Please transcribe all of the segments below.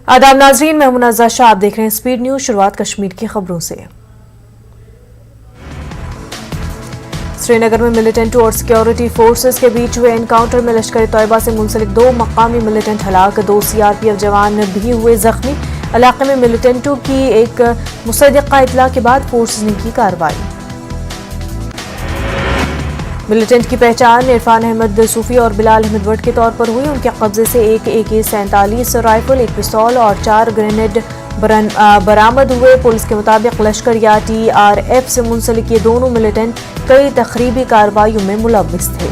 आदाब नाजरीन, मैं मुनाज़ा शाह, आप देख रहे हैं स्पीड न्यूज। शुरुआत कश्मीर की खबरों से। श्रीनगर में मिलिटेंटों और सिक्योरिटी फोर्सेस के बीच हुए एनकाउंटर में लश्कर तैयबा से मुंसलिक 2 मकामी मिलिटेंट हलाक, 2 सीआरपीएफ जवान भी हुए जख्मी। इलाके में मिलिटेंटों की एक मुसद्दिक़ा इत्तला के बाद फोर्सेस ने की कार्रवाई। मिलिटेंट की पहचान इरफान अहमद सूफी और बिलाल अहमद भट्ट के तौर पर हुई। उनके कब्जे से एक AK-47 राइफल, एक पिस्तौल और 4 ग्रेनेड बरामद हुए। पुलिस के मुताबिक लश्कर या TRF से मुंसलिक ये दोनों मिलिटेंट कई तखरीबी कार्रवाइयों में मुलव्विस थे।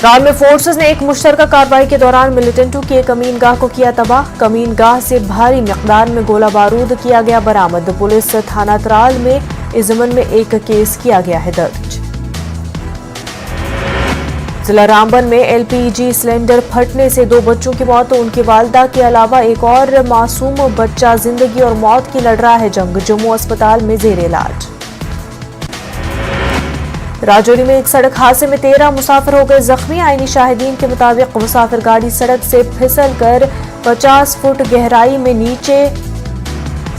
राल में फोर्सेस ने एक मुश्तरका कार्रवाई के दौरान मिलिटेंटों की एक कमीनगाह को किया तबाह। कमीनगाह से भारी मिकदार में गोला बारूद किया गया बरामद। पुलिस थाना त्राल में इस ज़मन में एक केस किया गया है दर्ज। जिला रामबन में LPG सिलेंडर फटने से 2 बच्चों की मौत, तो उनकी वालिदा के अलावा एक और मासूम बच्चा जिंदगी और मौत की लड़ रहा है जंग। जम्मू अस्पताल में जेर इलाज। राजौरी में एक सड़क हादसे में 13 मुसाफिर हो गए जख्मी। आईनी शाहिदीन के मुताबिक मुसाफिर गाड़ी सड़क से फिसल कर 50 फुट गहराई में नीचे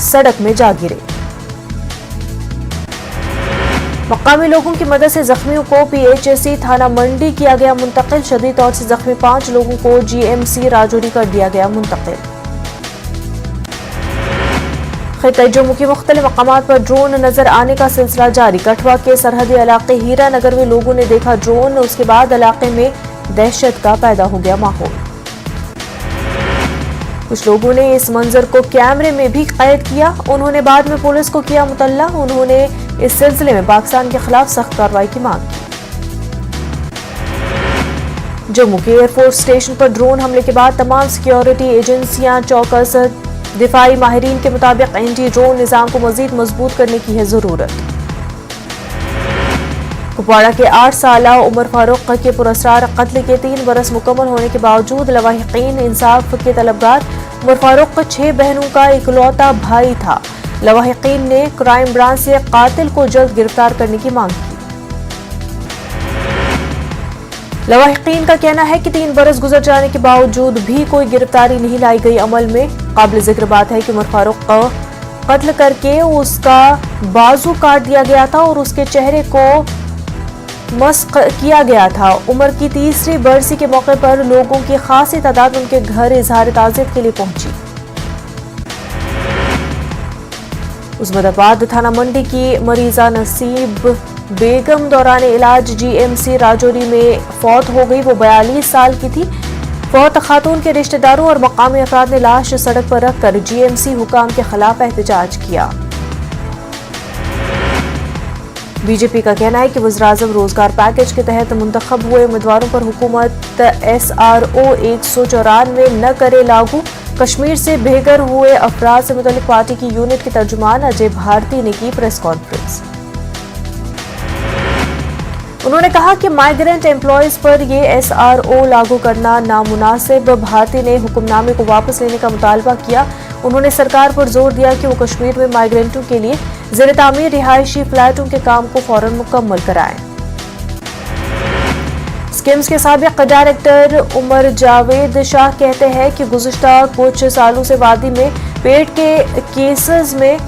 सड़क में जा गिरे। मकामी लोगों की मदद से जख्मियों को PHC थाना मंडी किया गया मुंतकिल। शदीद तौर से जख्मी 5 लोगों को GMC राजौरी कर दिया गया मुंतकिल। खित्ते जम्मू के मुख्तलिफ मकामात पर ड्रोन नजर आने का सिलसिला जारी। कठवा के सरहदी इलाके हीरा नगर में लोगों ने देखा ड्रोन, उसके बाद इलाके में दहशत का पैदा हो गया माहौल। कुछ लोगों ने इस मंजर को कैमरे में भी कैद किया। उन्होंने बाद में पुलिस को किया मुतल्ला। उन्होंने इस सिलसिले में पाकिस्तान के खिलाफ सख्त कार्रवाई की मांग की। जम्मू के एयरफोर्स स्टेशन पर ड्रोन हमले के बाद तमाम सिक्योरिटी एजेंसियां चौकस। दिफाई माहिरीन के मुताबिक एंटी ड्रोन निजाम को मजीद मजबूत करने की है जरूरत। कुपवाड़ा के 8 साला उमर फारूक के पुरस्कार कत्ल के 3 बरस मुकम्मल होने के बावजूद लवाहिकीन इंसाफ के तलबगार। उमर फारूक 6 बहनों का इकलौता भाई था। लवाहिकीन ने क्राइम ब्रांच से कातिल को जल्द गिरफ्तार करने की मांग की। लवाहिकीन का कहना है कि 3 बरस गुजर जाने के बावजूद भी कोई गिरफ्तारी नहीं लाई गई अमल में। काबिल जिक्र बात है कि उमर फारूक को कत्ल करके उसका बाजू काट दिया गया था और उसके चेहरे को मस्क किया गया था। उमर की 3री बरसी के मौके पर लोगों की खासी तादाद उनके घर इजहार ताज़ियत के लिए पहुंची। उस्मानाबाद थाना मंडी की मरीजा नसीब बेगम दौरान इलाज GMC राजौरी में फौत हो गई। वो 42 साल की थी। फौत खातून के रिश्तेदारों और मकामी अफराद ने लाश सड़क पर रखकर GMC हुकाम के खिलाफ एहतजाज किया। बीजेपी का कहना है कि वज़ीर-ए-आज़म रोजगार पैकेज के तहत मुंतखब हुए उम्मीदवारों पर हुकूमत SRO 194 न करे लागू। कश्मीर से बेघर हुए अफराद से मुतल्लिक पार्टी की यूनिट के तर्जुमान अजय भारती ने की प्रेस कॉन्फ्रेंस। उन्होंने कहा कि माइग्रेंट एम्प्लॉयज पर ये SRO लागू करना नामुनासिब। भारती ने हुक्मनामे को वापस लेने का मुतालबा किया। उन्होंने सरकार पर जोर दिया कि वो कश्मीर में माइग्रेंटों के लिए ज़ेर तामीर रिहायशी फ्लैटों के काम को फौरन मुकम्मल कराएं। स्किम्स के साबिक डायरेक्टर उमर जावेद शाह कहते हैं कि गुज़िश्ता कुछ सालों से वादी में पेट के केसेस में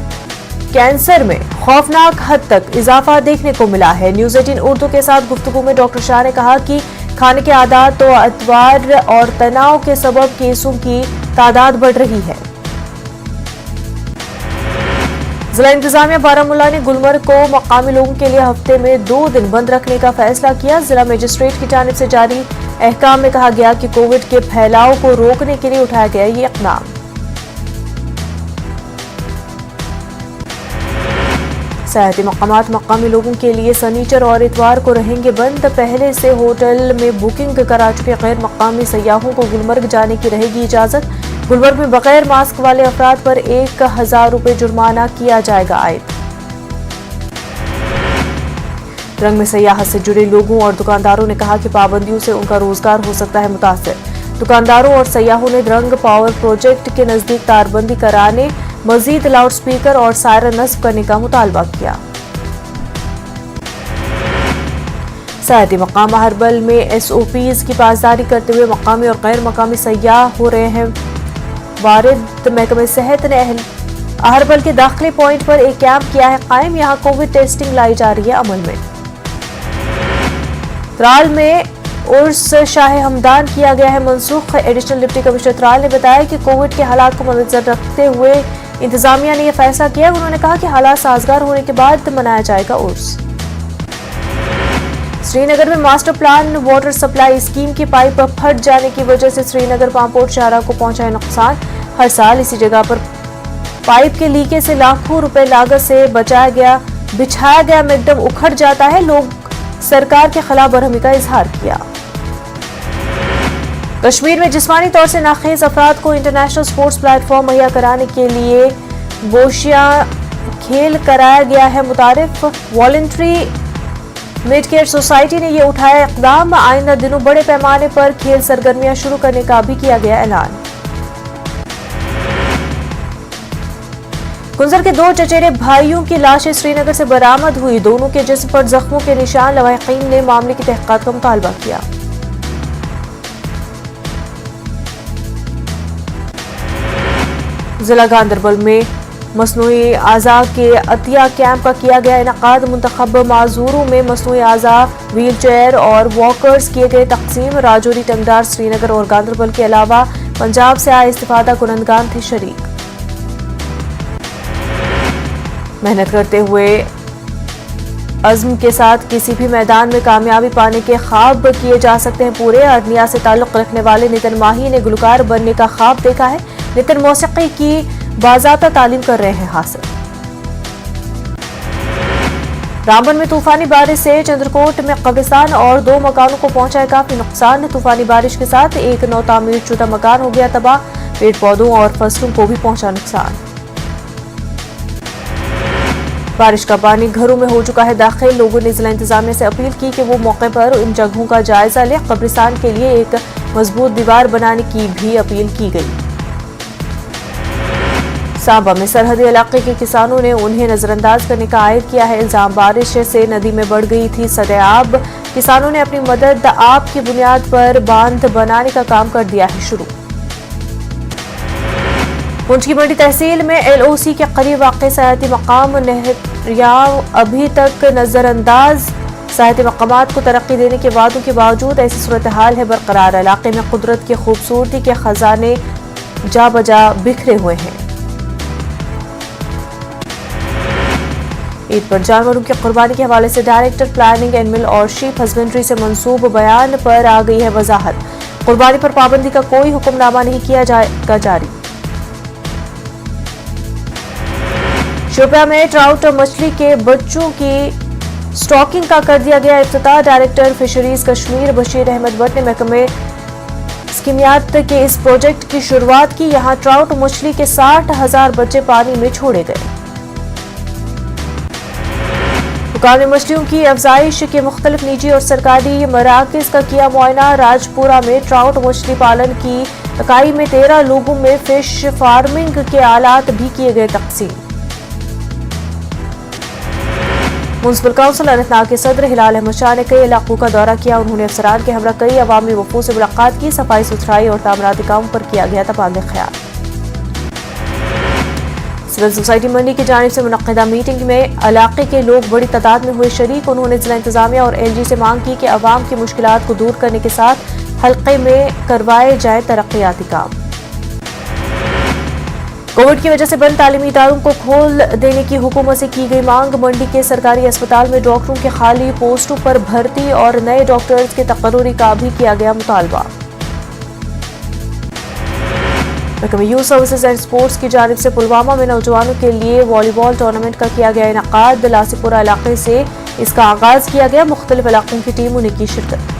कैंसर में खौफनाक हद तक इजाफा देखने को मिला है। न्यूज़ 18 उर्दू के साथ गुफ्तगू में डॉक्टर शाह ने कहा कि खाने के आदात तो अतवार और तनाव के सबब केसों की तादाद बढ़ रही है। जिला इंतजामिया बारामूला ने गुलमर्ग को मकामी लोगों के लिए हफ्ते में 2 दिन बंद रखने का फैसला किया। जिला मजिस्ट्रेट की जानिब से जारी अहकाम में कहा गया कि कोविड के फैलाव को रोकने के लिए उठाया गया ये इक़दाम। सयाहती मकामात मकामी लोगों के लिए सनीचर और इतवार को रहेंगे बंद। पहले से होटल में बुकिंग करा चुके गैर मकामी सयाहों को गुलमर्ग जाने की रहेगी इजाजत। गुलमर्ग में बगैर मास्क वाले अफराद पर 1000 रुपये जुर्माना किया जाएगा आयद। रंग में सयाहत से जुड़े लोगों और दुकानदारों ने कहा कि पाबंदियों से उनका रोजगार हो सकता है मुतासिर। दुकानदारों और सयाहों ने रंग पावर प्रोजेक्ट के नजदीक तारबंदी कराने, मजीद लाउड स्पीकर और सायरन नस्ब करने का मुतालबा किया। सयाहती मकाम अहरबल में SOPs की पासदारी करते हुए मकामी और गैर मकामी सयाह हो रहे हैं वारिद। महकमे सेहत ने अहरबल के दाखिले पॉइंट पर एक कैंप किया है कायम। यहाँ कोविड टेस्टिंग लाई जा रही है अमल में। त्राल में उर्स शाह हमदान किया गया है मनसूख। एडिशनल डिप्टी कमिश्नर त्राल ने बताया कि कोविड के हालात को मद्देनजर रखते हुए इंतजामिया ने यह फैसला किया। उन्होंने कहा कि हालात साजगार होने के बाद मनाया जाएगा उर्स। श्रीनगर में master plan water supply scheme की पाइप फट जाने की वजह से श्रीनगर पामपोर्ट शाहरा को पहुंचा है नुकसान। हर साल इसी जगह पर पाइप के लीकेज से लाखों रुपए लागत से बिछाया गया मेकडम उखड़ जाता है। लोग सरकार के खिलाफ बरहमी का इजहार किया। कश्मीर में जिस्मानी तौर से नाखेज अफराद को इंटरनेशनल स्पोर्ट्स प्लेटफॉर्म मुहैया कराने के लिए बोशिया खेल कराया गया है मुतारिफ। वॉलंटरी मिड केयर सोसाइटी ने यह उठाया इकदाम। आइंदा दिनों बड़े पैमाने पर खेल सरगर्मियां शुरू करने का भी किया गया ऐलान। कुंजर के 2 चचेरे भाइयों की लाशें श्रीनगर से बरामद हुई। दोनों के जिस्म पर जख्मों के निशान। लवाहिकीन ने मामले की तहकीकात का मुतालबा किया। जिला गांधरबल में मसनूई आज़ा के अतिया कैंप का किया गया इनकाद। मुंतखब माजूरों में मसनूई आज़ा, व्हील चेयर और वॉकर्स किए गए तकसीम। राजौरी, टंगडार, श्रीनगर और गांधरबल के अलावा पंजाब से आए इस्तिफादा कुनंदगान थे शरीक। मेहनत करते हुए अज़्म के साथ किसी भी मैदान में कामयाबी पाने के ख्वाब किए जा सकते हैं पूरे। अरनिया से ताल्लुक रखने वाले नितिन माही ने गुलकार बनने का ख्वाब देखा है। नितिन मौसीकी की बाज़ाब्ता तालीम कर रहे हैं हासिल। रामबन में तूफानी बारिश से चंद्रकोट में कब्रिस्तान और 2 मकानों को पहुंचा है काफी नुकसान। तूफानी बारिश के साथ एक नौ तामीर शुदा मकान हो गया तबाह। पेड़ पौधों और फसलों को भी पहुंचा नुकसान। बारिश का पानी घरों में हो चुका है दाखिल। लोगों ने जिला इंतजामिया से अपील की कि वो मौके पर इन जगहों का जायजा लें। कब्रिस्तान के लिए एक मजबूत दीवार बनाने की भी अपील की गई। सांबा में सरहदी इलाके के किसानों ने उन्हें नजरअंदाज करने का आयद किया है इल्जाम। बारिश से नदी में बढ़ गई थी सदैआब। किसानों ने अपनी मदद आप की बुनियाद पर बांध बनाने का काम कर दिया है शुरू। पुंछ की मंडी तहसील में LOC के करीब वाक़ सयाहती मकाम नहरियाव अभी तक नजरअंदाज। सयाहती मकामात को तरक्की देने के वादों के बावजूद ऐसी सूरत हाल है बरकरार। इलाके में कुदरत की खूबसूरती के खजाने जा बजा बिखरे हुए हैं। ईद पर जानवरों की कुर्बानी के हवाले से डायरेक्टर प्लानिंग एनिमल और शीप हस्बेंड्री से मंसूब बयान पर आ गई है वजाहत। कुर्बानी पर पाबंदी का कोई हुक्मनामा नहीं किया जाएगा जारी। शोपियां में ट्राउट और मछली के बच्चों की स्टॉकिंग का कर दिया गया इफ्तिताह। डायरेक्टर फिशरीज कश्मीर बशीर अहमद भट्ट ने महकमे स्कीमियात के इस प्रोजेक्ट की शुरुआत की। यहाँ ट्राउट और मछली के 60,000 बच्चे पानी में छोड़े गए। मुकामी मछलियों की अफजाइश के मुख्तलिफ निजी और सरकारी मराकज का किया मुआयना। राजपुरा में ट्राउट मछली पालन की इकाई में 13 लोगों में फिश फार्मिंग के आलात भी किए गए तकसीम। म्युनिसिपल काउंसिल अनंतनाग के सदर हिलाल अहमद शाह ने कई इलाकों का दौरा किया। उन्होंने अफसरान के हमरा कई अवामी वफूद से मुलाकात की। सफाई सुथराई और तामीराती कामों पर किया गया तबादला ख्याल। सिविल सोसाइटी मंडी की जानिब से मुनक्किदा मीटिंग में इलाके के लोग बड़ी तादाद में हुए शरीक। उन्होंने जिला इंतजामिया और LG से मांग की कि अवाम की मुश्किलात को दूर करने के साथ हल्के में करवाए जाए तरक्याती काम। कोविड की वजह से बंद तालीमी इदारों को खोल देने की हुकूमत से की गई मांग। मंडी के सरकारी अस्पताल में डॉक्टरों के खाली पोस्टों पर भर्ती और नए डॉक्टर्स के तकर्रुरी का भी किया गया मुतालबा। महकमा यूथ सर्विसेज एंड स्पोर्ट्स की जानिब से पुलवामा में नौजवानों के लिए वॉलीबॉल टूर्नामेंट का किया गया इनकाद। लासीपुरा इलाके से इसका आगाज किया गया। मुख्तलिफ इलाकों की टीमों ने की शिरकत।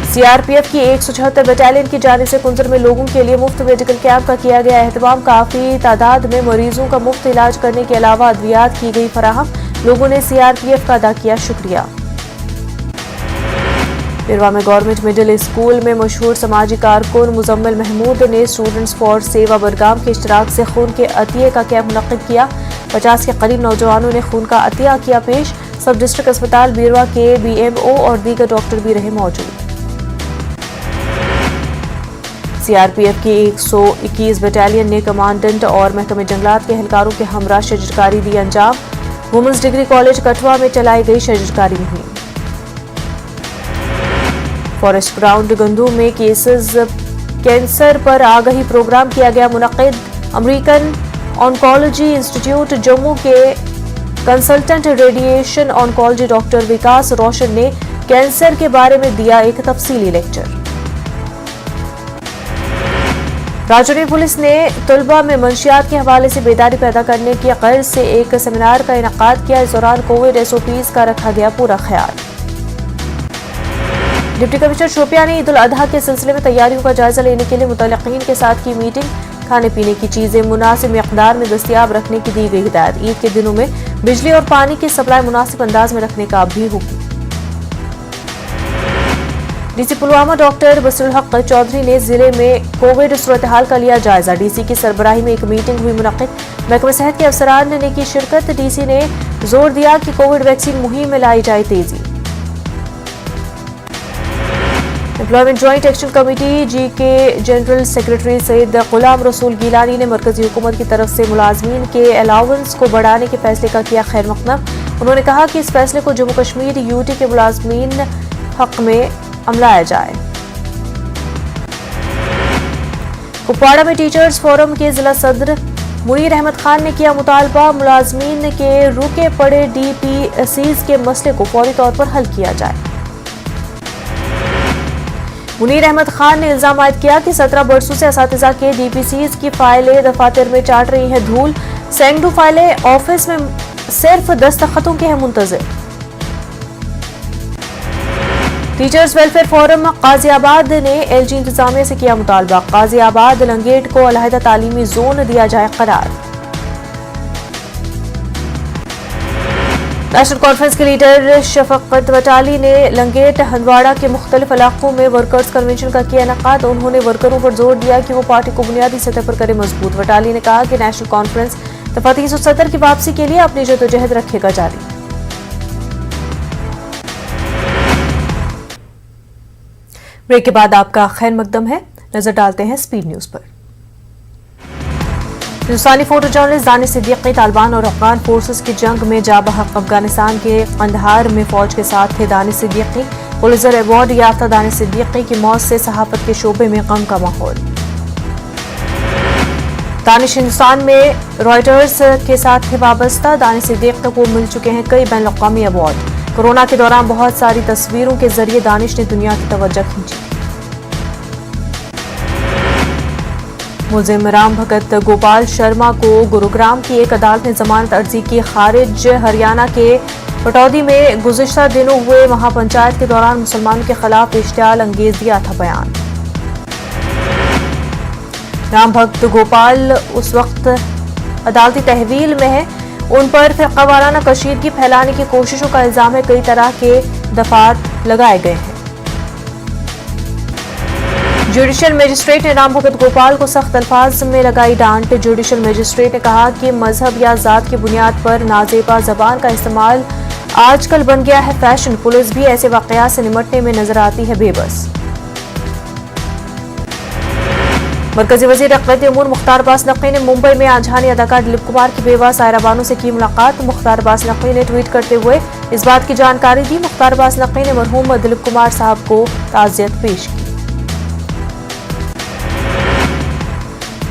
CRPF की 176 बटालियन की जानिब से कुंजर में लोगों के लिए मुफ्त मेडिकल कैंप का किया गया एहतमाम। काफी तादाद में मरीजों का मुफ्त इलाज करने के अलावा अद्वियात की गई फराहम। लोगों ने CRPF का अदा किया शुक्रिया। पिरवा में गवर्नमेंट मिडिल स्कूल में मशहूर समाजी कारकुन मुजम्मिल महमूद ने स्टूडेंट्स फॉर सेवा बरगाम के इश्तराक से खून के अतिये का कैंप मुनक्किद किया। 50 के करीब नौजवानों ने खून का अतिया किया पेश। सब डिस्ट्रिक्ट अस्पताल बीरवा के BMO और दीगर डॉक्टर भी रहे मौजूद। CRPF की 121 बटालियन ने कमांडेंट और महकमे जंगलात के एहलकारों के हमरा शजरकारी दी अंजाम। वुमेन्स डिग्री कॉलेज कठुआ में चलाई गई शजरकारी मुहिम। फॉरेस्ट ग्राउंड गंदू में केसेस कैंसर पर आगाही प्रोग्राम किया गया मुनक्किद। अमेरिकन ऑन्कोलॉजी इंस्टीट्यूट जम्मू के कंसल्टेंट रेडिएशन ऑन्कोलॉजी डॉक्टर विकास रोशन ने कैंसर के बारे में दिया एक तफसीली लेक्चर। राजौरी पुलिस ने तलबा में मंशियात के हवाले से बेदारी पैदा करने की गर्ज से एक सेमिनार का इनेकाद किया। इस दौरान कोविड SOPs का रखा गया पूरा ख्याल। डिप्टी कमिश्नर शोपियां ने ईद उल अजहा के सिलसिले में तैयारियों का जायजा लेने के लिए मुतल्लिकीन के साथ की मीटिंग। खाने पीने की चीजें मुनासिब मिकदार में दस्तियाब रखने की दी गई हिदायत। ईद के दिनों में बिजली और पानी की सप्लाई मुनासिब अंदाज में रखने का भी हुक्म। DC पुलवामा डॉक्टर बसरुल हक चौधरी ने जिले में कोविड सूरत हाल का लिया जायजा। DC की सरबराही में एक मीटिंग हुई मुनक्किद। महकमे सेहत के अफसरान ने की शिरकत। DC ने जोर दिया कि कोविड वैक्सीन मुहिम में लाई जाए तेजी। Employment joint action committee G के जनरल सेक्रेटरी सैयद गुलाम रसूल गिलानी ने मरकजी हुकूमत की तरफ से मुलाजमीन के अलाउंस को बढ़ाने के फैसले का किया खैर मकदम। उन्होंने कहा कि इस फैसले को जम्मू कश्मीर UT के मुलाजमीन हक में अमलाया जाए। कुपवाड़ा में टीचर्स फोरम के जिला सदर मुनीर अहमद खान ने किया मुतालबा। मुलाजमीन के रुके पड़े DPCs के मसले को फौरी तौर पर हल किया जाए। मुनीर अहमद खान ने इल्जाम आयद किया कि 17 बरसों से असातिज़ा के DPCs की फाइलें दफातर में चाट रही हैं धूल। सैकड़ों फाइलें ऑफिस में सिर्फ दस्तखतों के हैं Muntazir. Teachers welfare forum Ghaziabad ने LG इंतजामिया से किया मुतालबा। गाजियाबाद लंगेट को अलहदा तालीमी जोन दिया जाए करार। नेशनल कॉन्फ्रेंस के लीडर शफकत वटाली ने लंगेट हंदवाड़ा के मुख्तलिफ इलाकों में वर्कर्स कन्वेंशन का किया इनेकाद। उन्होंने वर्करों पर जोर दिया कि वो पार्टी को बुनियादी सतह पर करे मजबूत। वटाली ने कहा कि नेशनल कॉन्फ्रेंस दफा 370 की वापसी के लिए अपनी जद्दोजहद रखेगा जारी। ब्रेक के बाद आपका खैर मकदम है। नजर डालते हैं स्पीड न्यूज पर। हिंदुस्तानी फोटो जर्नलिस्ट दानिश सिद्दीकी तालिबान और अफगान फोर्सेस की जंग में जाबहक अफगानिस्तान के कंधार में फौज के साथ थे। दानिश सिद्दीकी पुलित्जर अवार्ड याफ्ता दानिश सिद्दीकी की मौत से सहाफत के शोबे में गम का माहौल। दानिश हिंदुस्तान में रॉयटर्स के साथ थे वाबस्ता। दानिश सिद्दीकी को मिल चुके हैं कई बैन अवी अवार्ड। कोरोना के दौरान बहुत सारी तस्वीरों के जरिए दानिश ने दुनिया की तवज्जो खींची। मुलजिम राम भगत गोपाल शर्मा को गुरुग्राम की एक अदालत ने जमानत अर्जी की खारिज। हरियाणा के पटौदी में गुज़िश्ता दिनों हुए महापंचायत के दौरान मुसलमानों के खिलाफ इश्तियाल अंगेज दिया था बयान। राम भगत गोपाल उस वक्त अदालती तहवील में है। उन पर फिरकावाराना कशीदगी फैलाने की कोशिशों का इल्जाम है। कई तरह के दफात लगाए गए हैं। जुडिशल मजिस्ट्रेट ने राम भगत गोपाल को सख्त अल्फाज में लगाई डांट। जुडिशल मजिस्ट्रेट ने कहा कि मजहब या जात की बुनियाद पर नाजेबा जबान का इस्तेमाल आजकल बन गया है फैशन। पुलिस भी ऐसे वाकयात से निपटने में नजर आती है बेबस। मरकजी वजीर अक़लियती उमूर मुख्तार अब्बास नकवी ने मुंबई में आजहानी अदाकार दिलीप कुमार की बेवा सायरा बानो से की मुलाकात। मुख्तार अब्बास नकवी ने ट्वीट करते हुए इस बात की जानकारी दी। मुख्तार अब्बास नकवी ने मरहूम दिलीप कुमार साहब को ताज़ियत पेश की।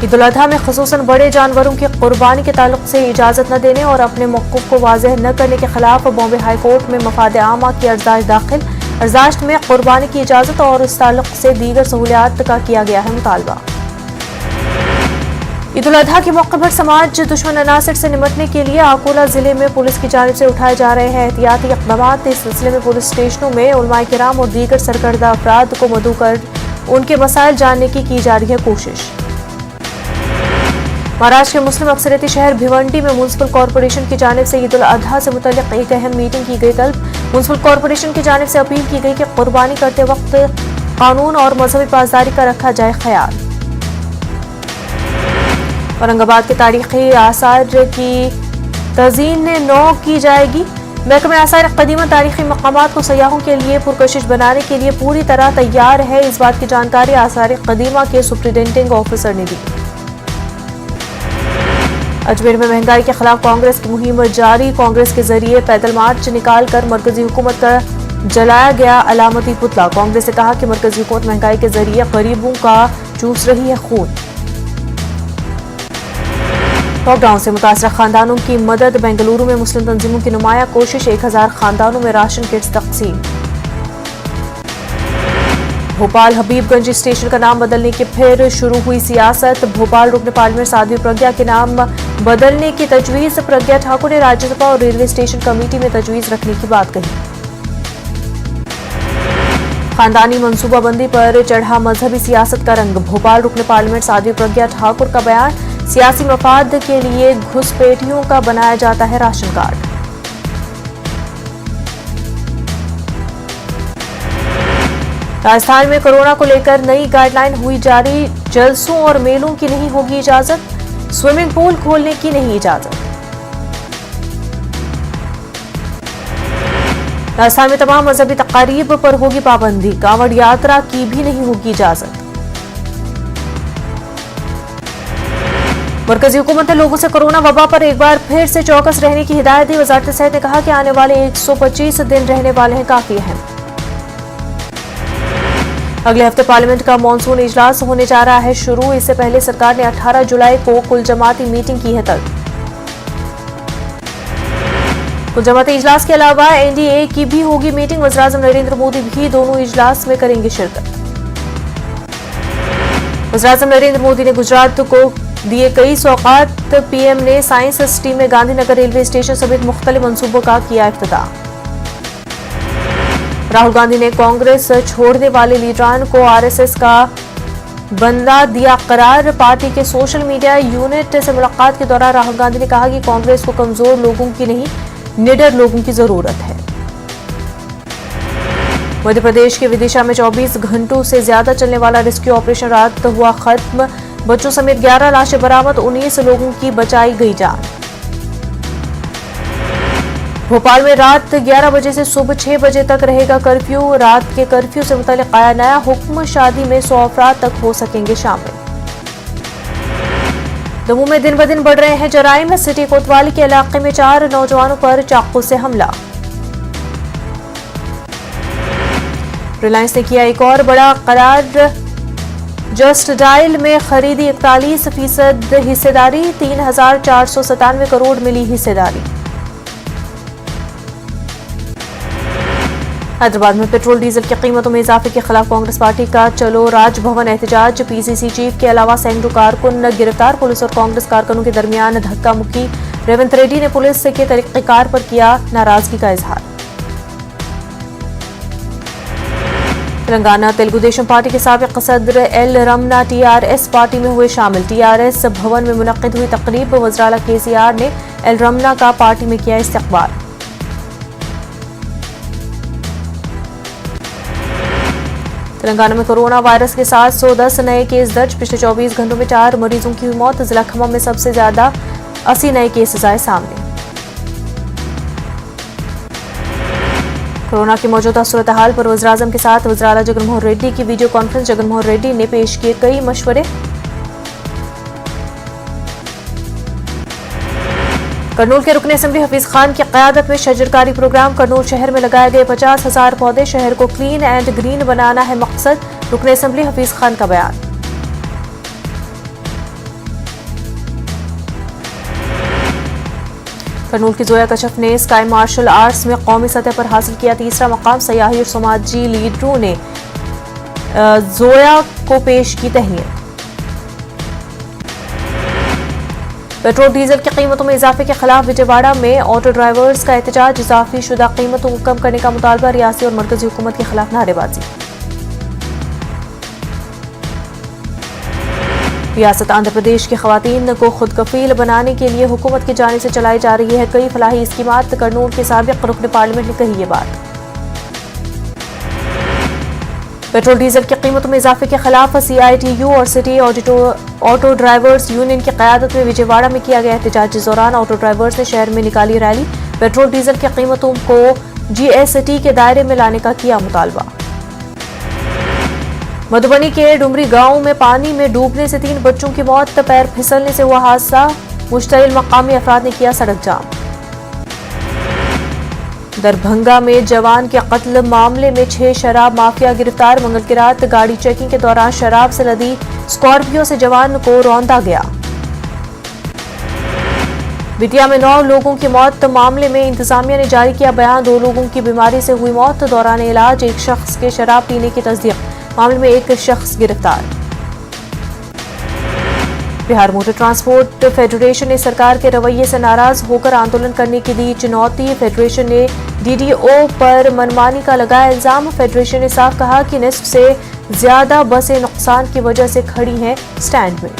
ईद उल अजहा में खुसूसन बड़े जानवरों की कुर्बानी के ताल्लुक से इजाजत न देने और अपने मौक़िफ़ को वाज़ेह न करने के खिलाफ बॉम्बे हाई कोर्ट में मफाद आमा की अर्ज़दाश्त दाखिल। अर्ज़दाश्त में कुर्बानी की इजाजत और इस ताल्लुक से दीगर सहूलियात का किया गया है मुतालबा। ईद उल अजहा के मौके पर समाज दुश्मन अनासर से निपटने के लिए अकोला जिले में पुलिस की जानिब से उठाए जा रहे हैं एहतियाती इक़दामात। इस सिलसिले में पुलिस स्टेशनों में उलमाए किराम और दीगर सरकर्दा अफराद को मदऊ कर उनके मसाइल जानने की जा रही है कोशिश। महाराष्ट्र के मुस्लिम अक्सरियती शहर भिवंडी में म्युनिसिपल कॉरपोरेशन की जानिब से ईद उल अजहा से मुतल्लिक एक अहम मीटिंग की गई। तलब म्युनिसिपल कॉरपोरेशन की जानिब से अपील की गई कि कुर्बानी करते वक्त कानून और मजहबी पासदारी का रखा जाए ख्याल। औरंगाबाद के तारीखी आसार की तज़ीन नौ की जाएगी। महकमा आसार कदीमा तारीखी मकामात को सयाहों के लिए पुरकशिश बनाने के लिए पूरी तरह तैयार है। इस बात की जानकारी आसार कदीमा के सुप्रिंटेंडिंग ऑफिसर ने दी। अजमेर में महंगाई के खिलाफ कांग्रेस की मुहिम जारी। कांग्रेस के जरिए पैदल मार्च निकालकर मरकजी हुकूमत का जलाया गया अलामती पुतला। कांग्रेस ने कहा कि मरकजी हुकूमत महंगाई के जरिए गरीबों का चूस रही है खून। लॉकडाउन से मुतासरा खानदानों की मदद। बेंगलुरु में मुस्लिम तंजीमों की नुमाया कोशिश। 1000 खानदानों में राशन किट्स तकसीम। भोपाल हबीबगंज स्टेशन का नाम बदलने की फिर शुरू हुई सियासत। भोपाल रुकन पार्लियामेंट साध्वी प्रज्ञा के नाम बदलने की तजवीज। प्रज्ञा ठाकुर ने राज्यसभा और रेलवे स्टेशन कमेटी में तजवीज रखने की बात कही। खानदानी मंसूबाबंदी पर चढ़ा मजहबी सियासत का रंग। भोपाल रुकन पार्लियामेंट साध्वी प्रज्ञा ठाकुर का बयान। सियासी मफाद के लिए घुसपैठियों का बनाया जाता है राशन कार्ड। राजस्थान में कोरोना को लेकर नई गाइडलाइन हुई जारी। जलसों और मेलों की नहीं होगी इजाजत। स्विमिंग पूल खोलने की नहीं इजाजत। राजस्थान में तमाम मजहबी तकारीब पर होगी पाबंदी। कांवड़ यात्रा की भी नहीं होगी इजाजत। मरकजी हुकूमत ने लोगों से कोरोना वबा पर एक बार फिर से चौकस रहने की हिदायत दी। वजारत सेहत ने कहा कि आने वाले 125 दिन रहने वाले हैं काफी अहम। अगले हफ्ते पार्लियामेंट का मॉनसून इजलास होने जा रहा है शुरू। इससे पहले सरकार ने 18 जुलाई को कुल जमाती मीटिंग की है तलब। कुल जमाती इजलास के अलावा एनडीए की भी होगी मीटिंग। वज़ीर-ए-आज़म नरेंद्र मोदी भी दोनों इजलास में करेंगे शिरकत। वज़ीर-ए-आज़म नरेंद्र मोदी ने गुजरात को दिए कई सौगात। पीएम ने साइंस सिटी में गांधीनगर रेलवे स्टेशन समेत मुख्तलिफ मंसूबों का किया इफ्तिताह। राहुल गांधी ने कांग्रेस छोड़ने वाले लीडरान को आरएसएस का बंदा दिया करार। पार्टी के सोशल मीडिया यूनिट से मुलाकात के दौरान राहुल गांधी ने कहा कि कांग्रेस को कमजोर लोगों की नहीं, निडर लोगों की जरूरत है। मध्य प्रदेश के विदिशा में 24 घंटों से ज्यादा चलने वाला रेस्क्यू ऑपरेशन रात हुआ खत्म। बच्चों समेत 11 लाशें बरामद। 19 लोगों की बचाई गई जान। भोपाल में रात 11 बजे से सुबह 6 बजे तक रहेगा कर्फ्यू। रात के कर्फ्यू से मुताल्लिक आया नया हुक्म। शादी में 100 अफराद तक हो सकेंगे शामिल। दमोह में दिन ब दिन बढ़ रहे हैं जराइम। सिटी कोतवाली के इलाके में 4 नौजवानों पर चाकू से हमला। रिलायंस ने किया एक और बड़ा करार। जस्ट डायल में खरीदी 41% हिस्सेदारी। 3497 करोड़ मिली हिस्सेदारी। हैदराबाद में पेट्रोल डीजल की कीमतों में इजाफे के खिलाफ कांग्रेस पार्टी का चलो राजभवन एहतजाज। पीसीसी चीफ के अलावा सैकड़ों कारकुन गिरफ्तार। पुलिस और कांग्रेस कारकुनों के दरमियान धक्का मुक्की। रेवंत रेड्डी ने पुलिस के तरीकेकार पर किया नाराजगी का इजहार। तेलंगाना तेलुगुदेशम पार्टी के साबिक सदर एल रमना टीआरएस पार्टी में हुए शामिल। टीआरएस भवन में मुनक्किद हुई तकरीब। वज़ीर-ए-आला केसीआर ने एल रमना का पार्टी में किया इस्तकबाल। तेलंगाना में कोरोना वायरस के 710 नए केस दर्ज। पिछले 24 घंटों में 4 मरीजों की हुई मौत। जिला खम्मम में सबसे ज्यादा 80 नए केसेस आए सामने। कोरोना की मौजूदा सूरत हाल पर वज़ीर-ए-आज़म के साथ वज़ीर-ए-आला जगनमोहन रेड्डी की वीडियो कॉन्फ्रेंस। जगनमोहन रेड्डी ने पेश किए कई मशवरे। कर्नूल के रुकन असेंबली हफीज खान की क़यादत में शजरकारी प्रोग्राम। कर्नूल शहर में लगाए गए 50,000 पौधे। शहर को क्लीन एंड ग्रीन बनाना है मकसद। रुकन असेंबली हफीज खान का बयान। कर्नूल की जोया कशफ ने स्काई मार्शल आर्ट्स में कौमी सतह पर हासिल किया तीसरा मकाम। सयाही और समाजी लीडरों ने जोया को पेश की तहनीत। पेट्रोल डीजल की कीमतों में इजाफे के खिलाफ विजयवाड़ा में ऑटो ड्राइवर्स का एहतजाज। इजाफी शुदा कीमतों को कम करने का मुतालबा। रियासी और मरकजी हुकूमत के खिलाफ नारेबाजी। रियासत आंध्र प्रदेश की खवातीन को खुद कफील बनाने के लिए हुकूमत की जानिब से चलाई जा रही है कई फलाही स्कीमात। कर्नूल के साबिक रुकन पार्लियामेंट ने कही ये बात। पेट्रोल डीजल की कीमतों में इजाफे के खिलाफ सीआईटीयू और सिटी ऑटो ड्राइवर्स यूनियन की क़यादत में विजयवाड़ा में किया गया एहतजाज। इस दौरान ऑटो ड्राइवर्स ने शहर में निकाली रैली। पेट्रोल डीजल की कीमतों को जीएसटी के दायरे में लाने का किया मुतालबा। मधुबनी के डुमरी गांव में पानी में डूबने से 3 बच्चों की मौत, पैर फिसलने से हुआ हादसा, मुश्तइल मकामी अफराद ने किया सड़क जाम। दरभंगा में जवान के कत्ल मामले में 6 शराब माफिया गिरफ्तार, मंगल की रात गाड़ी चेकिंग के दौरान शराब से लदी स्कॉर्पियो से जवान को रौंदा गया। बिटिया में 9 लोगों की मौत मामले में इंतजामिया ने जारी किया बयान, 2 लोगों की बीमारी से हुई मौत, दौरान इलाज एक शख्स के शराब पीने की तस्दीक, मामले में एक शख्स गिरफ्तार। बिहार मोटर ट्रांसपोर्ट फेडरेशन ने सरकार के रवैये से नाराज होकर आंदोलन करने की दी चुनौती, फेडरेशन ने डीडीओ पर मनमानी का लगाया इल्जाम। फेडरेशन ने साफ कहा कि निस्फ से ज्यादा बसें नुकसान की वजह से खड़ी हैं स्टैंड में।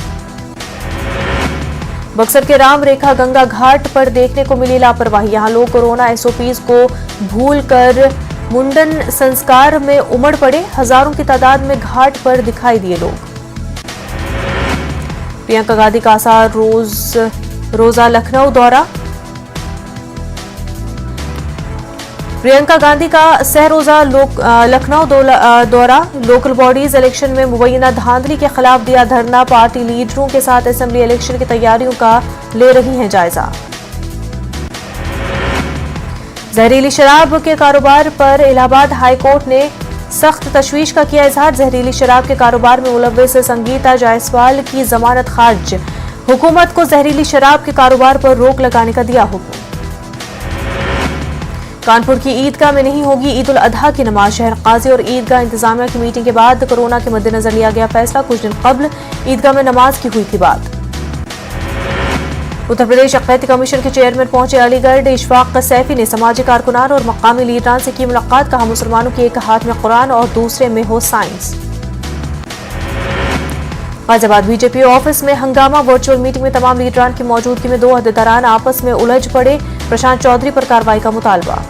बक्सर के राम रेखा गंगा घाट पर देखने को मिली लापरवाही, यहां लोग कोरोना एसओपीज को भूलकर मुंडन संस्कार में उमड़ पड़े, हजारों की तादाद में घाट पर दिखाई दिए लोग। प्रियंका गांधी का आसार रोजा लखनऊ दौरा, प्रियंका गांधी का सहरोजा लखनऊ दौरा, लोकल बॉडीज इलेक्शन में मुबैना धांधली के खिलाफ दिया धरना, पार्टी लीडरों के साथ असेंबली इलेक्शन की तैयारियों का ले रही हैं जायजा। जहरीली शराब के कारोबार पर इलाहाबाद हाईकोर्ट ने सख्त तशवीश का किया इजहार, जहरीली शराब के कारोबार में मुलव्विस संगीता जायसवाल की जमानत खारिज, हुकूमत को जहरीली शराब के कारोबार पर रोक लगाने का दिया हुक्म। कानपुर की ईदगाह में नहीं होगी ईद उल अजहा की नमाज, शहर काजी और ईदगाह इंतजामिया की मीटिंग के बाद कोरोना के मद्देनजर लिया गया फैसला, कुछ दिन कबल ईदगाह में नमाज की हुई थी बात। उत्तर प्रदेश अक़लियती कमीशन के चेयरमैन पहुंचे अलीगढ़, इशफाक सैफी ने समाजी कारकुनान और मकामी लीडरान से की मुलाकात, कहा मुसलमानों की एक हाथ में कुरान और दूसरे में हो साइंस। गाजियाबाद बीजेपी ऑफिस में हंगामा, वर्चुअल मीटिंग में तमाम लीडरान की मौजूदगी में 2 अहदेदारान आपस में उलझ पड़े, प्रशांत चौधरी पर कार्रवाई का मुतालबा।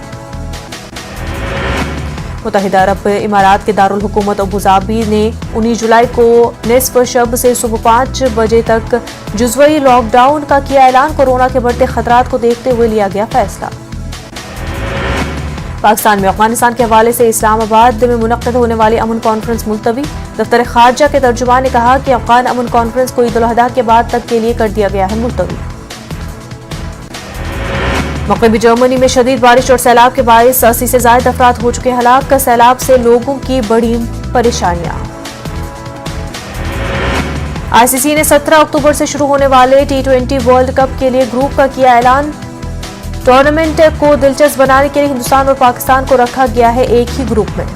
मुत्तहिदा अरब इमारात के दारुल हुकूमत अबूधाबी ने 19 जुलाई को निस्फ शब से सुबह 5 बजे तक जुज़वी लॉकडाउन का किया ऐलान, कोरोना के बढ़ते खतरात को देखते हुए लिया गया फैसला। पाकिस्तान में अफगानिस्तान के हवाले से इस्लामाबाद में मुनक्किद होने वाली अमन कॉन्फ्रेंस मुलतवी, दफ्तर खारजा के तर्जुमान ने कहा कि अफगान अमन कॉन्फ्रेंस को ईद उल अजहा के बाद तक के लिए कर दिया गया है मुलतवी। मग़रिबी जर्मनी में शदीद बारिश और सैलाब के बायस 80 से ज्यादा अफराद हो चुके हलाक, सैलाब से लोगों की बड़ी परेशानियां। आईसीसी ने 17 अक्टूबर से शुरू होने वाले T20 वर्ल्ड कप के लिए ग्रुप का किया ऐलान, टूर्नामेंट को दिलचस्प बनाने के लिए हिंदुस्तान और पाकिस्तान को रखा गया है एक ही ग्रुप में।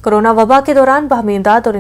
कोरोना वबा के दौरान बाहमी इमदाद और